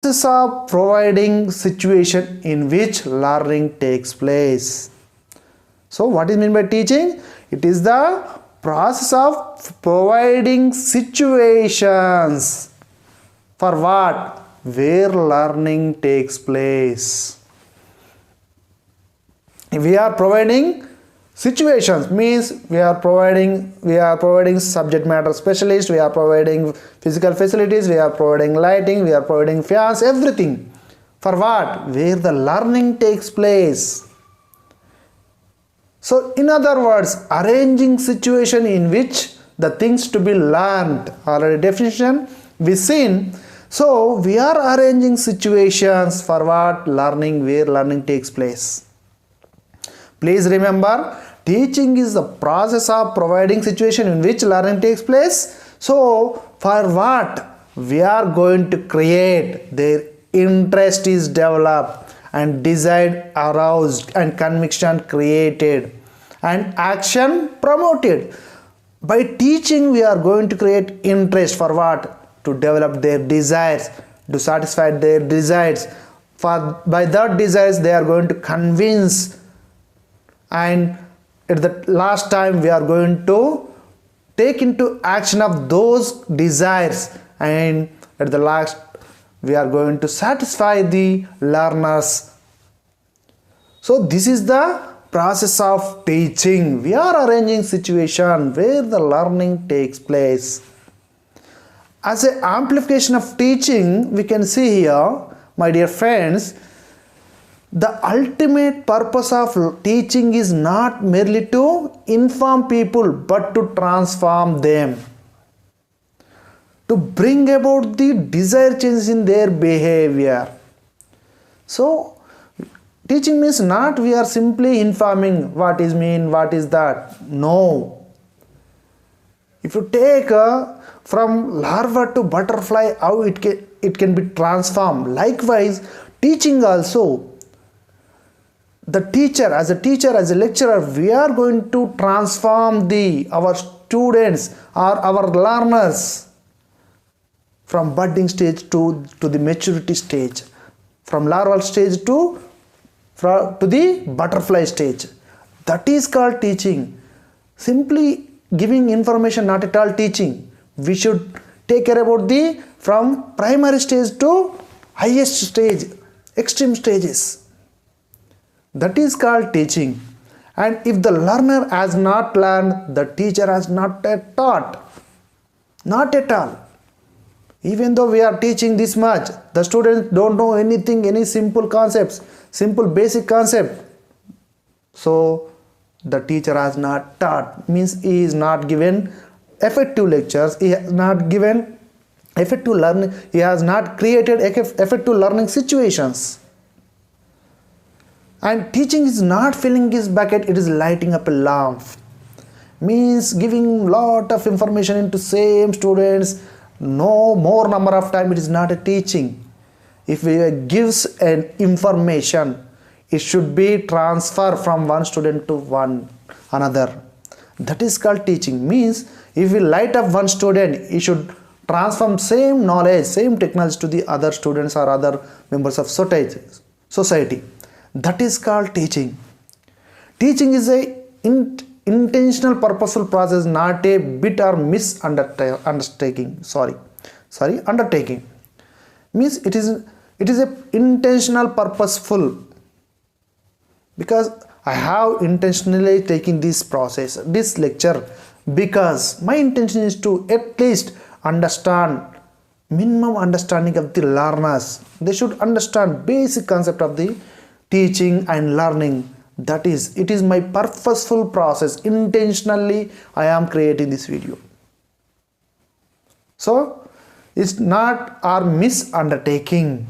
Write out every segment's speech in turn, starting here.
process of providing situation in which learning takes place. So what is meant by teaching? It is the process of providing situations for what? Where learning takes place. We are providing situations, means we are providing subject matter specialist, we are providing physical facilities, we are providing lighting, we are providing fans, everything. For what? Where the learning takes place. So in other words, arranging situation in which the things to be learned, already definition we seen. So we are arranging situations for what? Learning, where learning takes place. Please remember, teaching is the process of providing situation in which learning takes place. So for what? We are going to create, their interest is developed and desire aroused and conviction created and action promoted. By teaching we are going to create interest for what? To develop their desires, to satisfy their desires. By that desires they are going to convince, and at the last time we are going to take into action of those desires, and at the last we are going to satisfy the learners. So this is the process of teaching. We are arranging situation where the learning takes place. As an amplification of teaching, we can see here, my dear friends, the ultimate purpose of teaching is not merely to inform people but to transform them, to bring about the desired changes in their behavior. So teaching means not we are simply informing what is mean, what is that. No. If you take from larva to butterfly, how it can be transformed. Likewise, teaching also, the teacher, as a lecturer, we are going to transform our students or our learners from budding stage to the maturity stage, from larval stage to the butterfly stage. That is called teaching. Simply giving information, not at all teaching. We should take care about from primary stage to highest stage, extreme stages. That is called teaching. And if the learner has not learned, the teacher has not taught. Not at all. Even though we are teaching this much, the students don't know anything, any simple concepts, simple basic concept. So the teacher has not taught, means he is not given effective lectures, he has not given effective learning, he has not created effective learning situations. And teaching is not filling his bucket, it is lighting up a lamp. Means giving lot of information into same students, no more number of time, it is not a teaching. If we gives an information, it should be transferred from one student to another. That is called teaching. Means if we light up one student, he should transform same knowledge, same technology to the other students or other members of society. That is called teaching. Teaching is a intentional purposeful process, not a bit or undertaking. Undertaking. Means it is a intentional purposeful, because I have intentionally taken this process, this lecture, because my intention is to at least understand, minimum understanding of the learners. They should understand basic concept of the teaching and learning. That is, it is my purposeful process. Intentionally I am creating this video. So it's not our undertaking.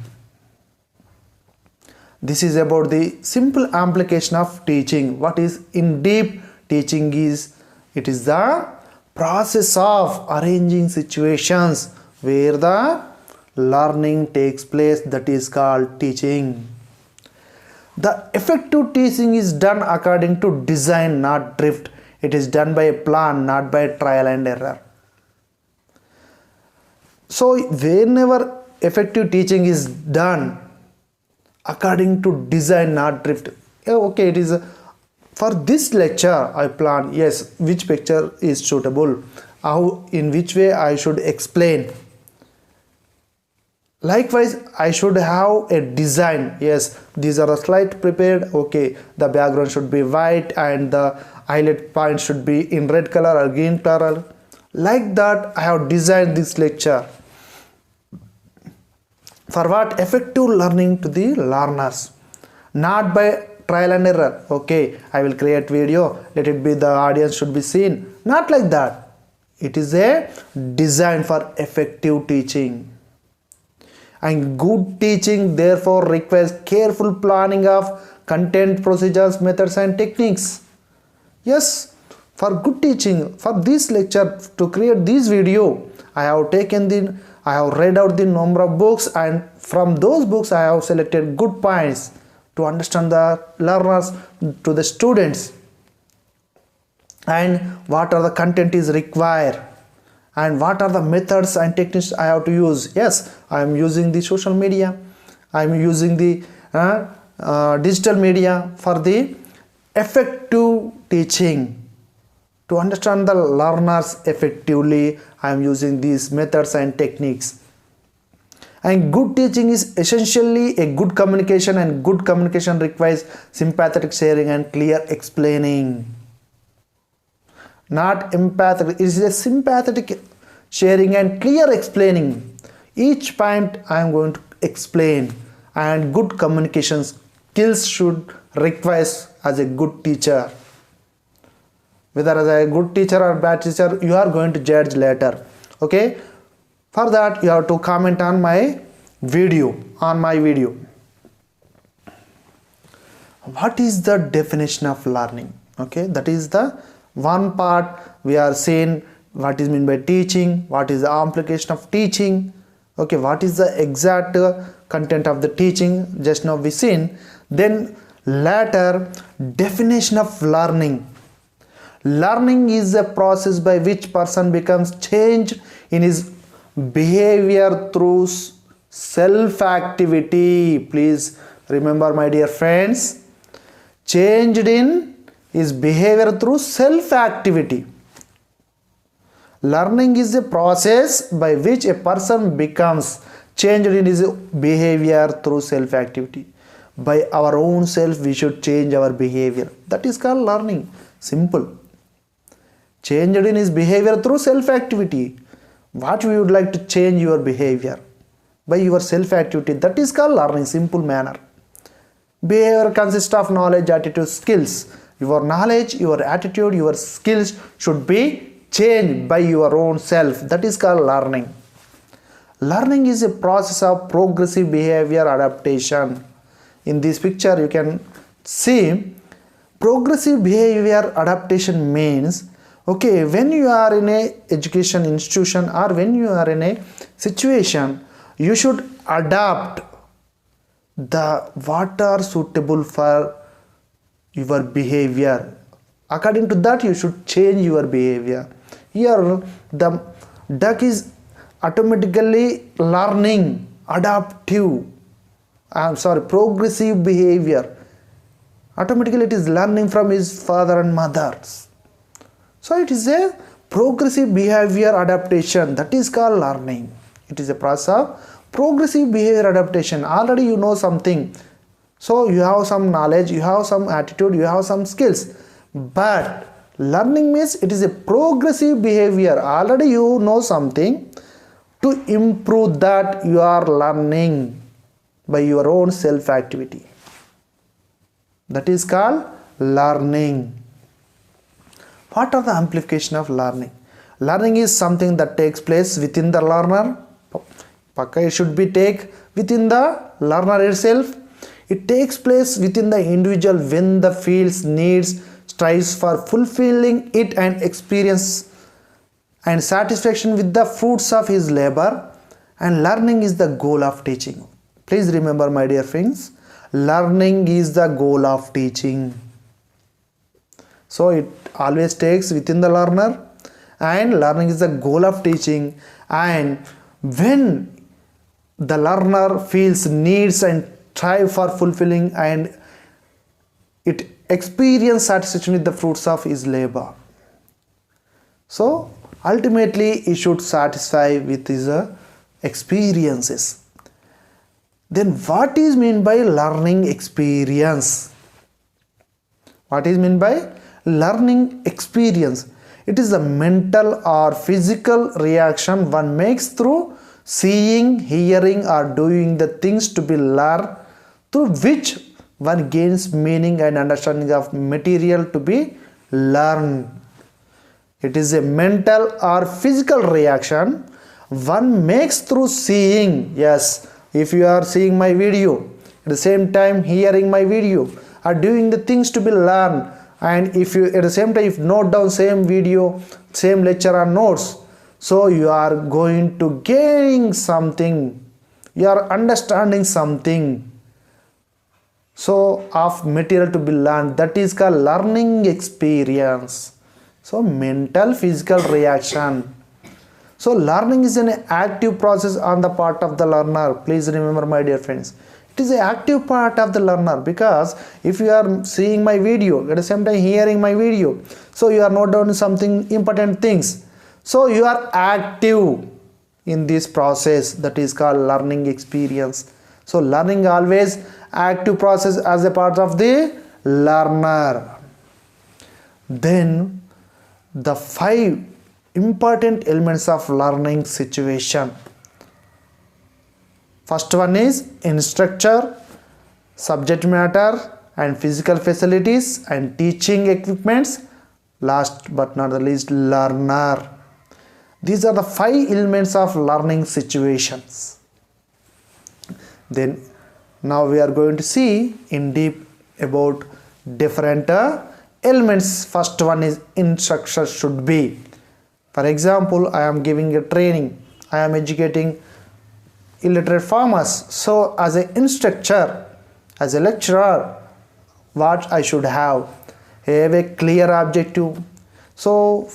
This is about the simple application of teaching. What is in deep teaching is, it is the process of arranging situations where the learning takes place. That is called teaching. The effective teaching is done according to design, not drift. It is done by a plan, not by trial and error. So whenever effective teaching is done according to design, not drift. Okay, it is for this lecture I plan, yes, which picture is suitable, how, in which way I should explain. Likewise, I should have a design. Yes, these are a slide prepared. Okay, the background should be white and the highlight point should be in red color or green color. Like that, I have designed this lecture. For what? Effective learning to the learners, not by trial and error. Okay, I will create video, let it be, the audience should be seen. Not like that. It is a design for effective teaching. And good teaching therefore requires careful planning of content, procedures, methods and techniques. Yes, for good teaching, for this lecture, to create this video, I have read out the number of books, and from those books I have selected good points to understand the learners, to the students, and what are the content is required, and what are the methods and techniques I have to use. Yes, I am using the social media, I am using the digital media for the effective teaching. To understand the learners effectively, I am using these methods and techniques. And good teaching is essentially a good communication, and good communication requires sympathetic sharing and clear explaining. Not empathic, it is a sympathetic sharing and clear explaining. Each point I am going to explain, and good communication skills should require as a good teacher. Whether as a good teacher or bad teacher, you are going to judge later. Okay, for that you have to comment on my video. What is the definition of learning? Okay, that is the one part we are saying. What is meant by teaching, what is the application of teaching, okay, what is the exact content of the teaching, just now we seen. Then later, definition of learning. Learning is a process by which person becomes changed in his behavior through self-activity. Please remember, my dear friends, changed in his behavior through self-activity. Learning is a process by which a person becomes changed in his behavior through self-activity. By our own self, we should change our behavior. That is called learning. Simple. Changed in his behavior through self-activity. What we would like to change your behavior? By your self-activity. That is called learning. Simple manner. Behavior consists of knowledge, attitude, skills. Your knowledge, your attitude, your skills should be changed by your own self. That is called learning. Learning is a process of progressive behavior adaptation. In this picture you can see progressive behavior adaptation means, okay, when you are in a education institution or when you are in a situation, you should adapt the what are suitable for your behavior. According to that, you should change your behavior. Here the duck is automatically learning progressive behavior. Automatically it is learning from his father and mothers. So it is a progressive behavior adaptation. That is called learning. It is a process of progressive behavior adaptation. Already you know something, so you have some knowledge, you have some attitude, you have some skills. But learning means it is a progressive behavior. Already you know something, to improve that you are learning by your own self activity. That is called learning. What are the amplification of learning? Learning is something that takes place within the learner. It should be take within the learner itself. It takes place within the individual when the feels, needs, strives for fulfilling it and experience and satisfaction with the fruits of his labor. And learning is the goal of teaching. Please remember, my dear friends, learning is the goal of teaching. So it always takes within the learner, and learning is the goal of teaching. And when the learner feels needs and strive for fulfilling, and it experience satisfaction with the fruits of his labor. So ultimately he should satisfy with his experiences. Then what is meant by learning experience? What is meant by learning experience? It is a mental or physical reaction one makes through seeing, hearing or doing the things to be learned, through which one gains meaning and understanding of material to be learned. It is a mental or physical reaction one makes through seeing. Yes, if you are seeing my video, at the same time hearing my video, or doing the things to be learned, and if you at the same time if note down same video, same lecture or notes, so you are going to gain something, you are understanding something, so of material to be learned. That is called learning experience. So mental physical reaction. So learning is an active process on the part of the learner. Please remember, my dear friends, it is an active part of the learner, because if you are seeing my video, at the same time hearing my video, so you are noting down something important things, so you are active in this process. That is called learning experience. So learning always active process as a part of the learner. Then the 5 important elements of learning situation. First one is instructor, subject matter and physical facilities and teaching equipments. Last but not the least, learner. These are the 5 elements of learning situations. Then now we are going to see in deep about different elements. First one is instructor should be. For example, I am giving a training, I am educating illiterate farmers. So as an instructor, as a lecturer, what I should have a clear objective. So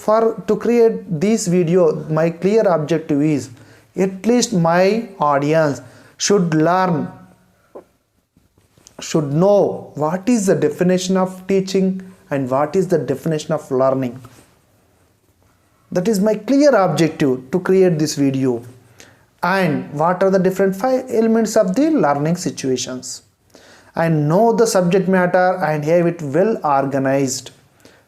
to create this video, my clear objective is at least my audience should learn, should know what is the definition of teaching and what is the definition of learning. That is my clear objective to create this video. And what are the different 5 elements of the learning situations, and know the subject matter and have it well organized.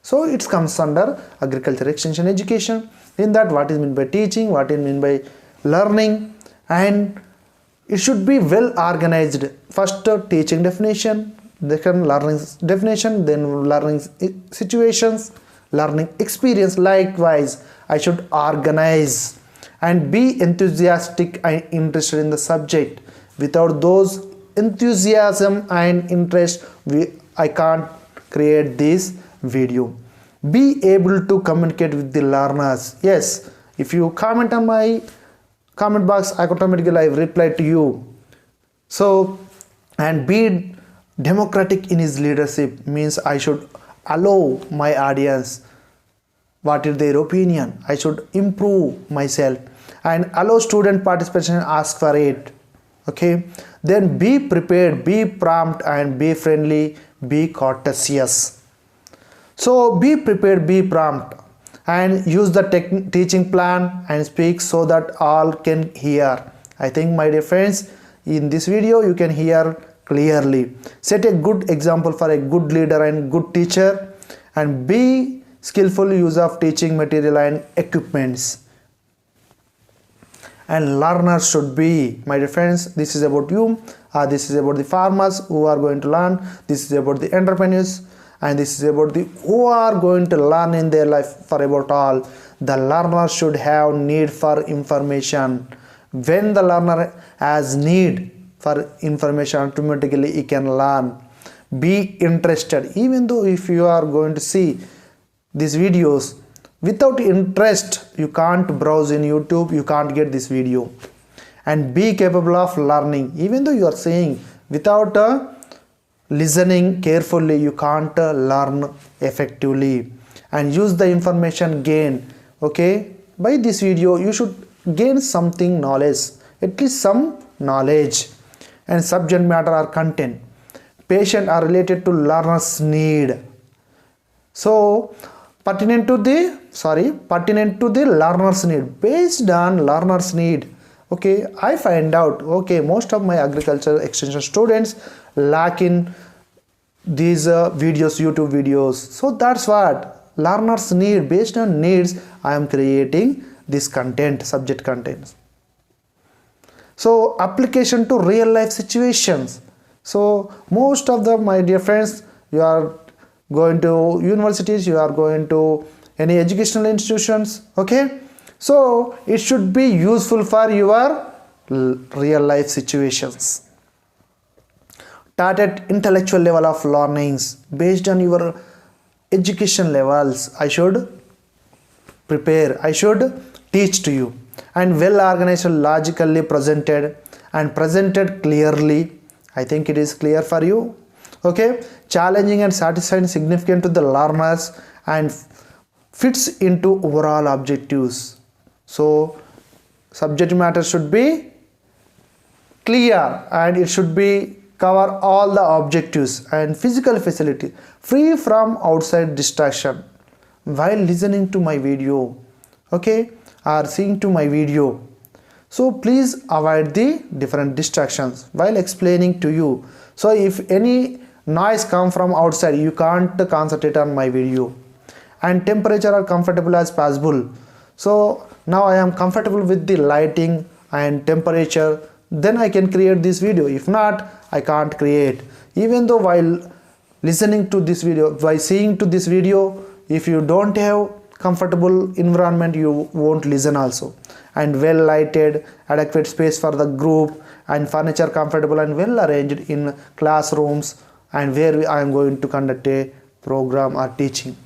So it comes under agriculture extension education. In that, what is meant by teaching, what is meant by learning, and it should be well organized. First teaching definition, then learning definition, then learning situations, learning experience. Likewise, I should organize and be enthusiastic and interested in the subject. Without those enthusiasm and interest, I can't create this video. Be able to communicate with the learners. Yes, if you comment on my comment box, I automatically reply to you. So, and be democratic in his leadership means I should allow my audience what is their opinion. I should improve myself and allow student participation and ask for it. Okay, then be prepared, be prompt and be friendly, be courteous. So be prepared, be prompt and use the teaching plan and speak so that all can hear. I think, my dear friends, in this video you can hear clearly. Set a good example for a good leader and good teacher, and be skillful use of teaching material and equipments. And learners should be, my dear friends, this is about you, this is about the farmers who are going to learn, this is about the entrepreneurs, and this is about the who are going to learn in their life. For about all, the learner should have need for information. When the learner has need for information, automatically he can learn. Be interested. Even though if you are going to see these videos without interest, you can't browse in YouTube, you can't get this video. And be capable of learning. Even though you are saying without listening carefully, you can't learn effectively. And use the information gain. Okay, by this video you should gain something knowledge, at least some knowledge, and subject matter or content. Patient are related to learner's need. So pertinent to the learner's need, based on learner's need. Okay, I find out, okay, most of my agriculture extension students lack in these YouTube videos. So that's what learners need. Based on needs, I am creating this content, subject content. So application to real life situations. So most of the, my dear friends, you are going to universities, you are going to any educational institutions, okay? So it should be useful for your real life situations. Taught at intellectual level of learnings, based on your education levels, I should prepare, I should teach to you. And well organized, logically presented, and presented clearly. I think it is clear for you. Okay, challenging and satisfying, significant to the learners, and fits into overall objectives. So subject matter should be clear, and it should be cover all the objectives, and physical facility, free from outside distraction while listening to my video, okay, or seeing to my video. So please avoid the different distractions while explaining to you. So if any noise come from outside, you can't concentrate on my video. And temperature are comfortable as possible. So now I am comfortable with the lighting and temperature, then I can create this video. If not, I can't create. Even though while listening to this video, by seeing to this video, if you don't have comfortable environment, you won't listen also. And well lighted, adequate space for the group, and furniture comfortable and well arranged in classrooms, and where I am going to conduct a program or teaching.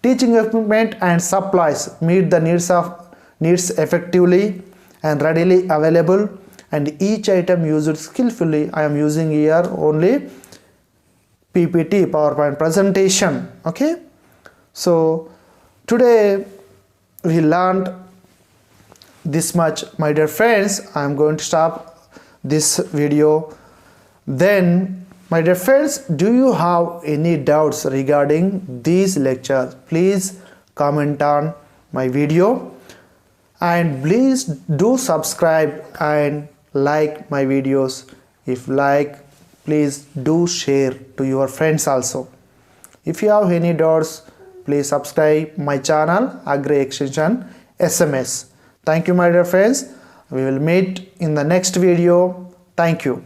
Teaching equipment and supplies meet the needs effectively and readily available, and each item used skillfully. I am using here only PPT, PowerPoint presentation. Okay, so today we learned this much, my dear friends. I am going to stop this video. Then, my dear friends, do you have any doubts regarding these lectures? Please comment on my video, and please do subscribe and like my videos. If like, please do share to your friends also. If you have any doubts, please subscribe my channel Agri Extension SMS. Thank you, my dear friends. We will meet in the next video. Thank you.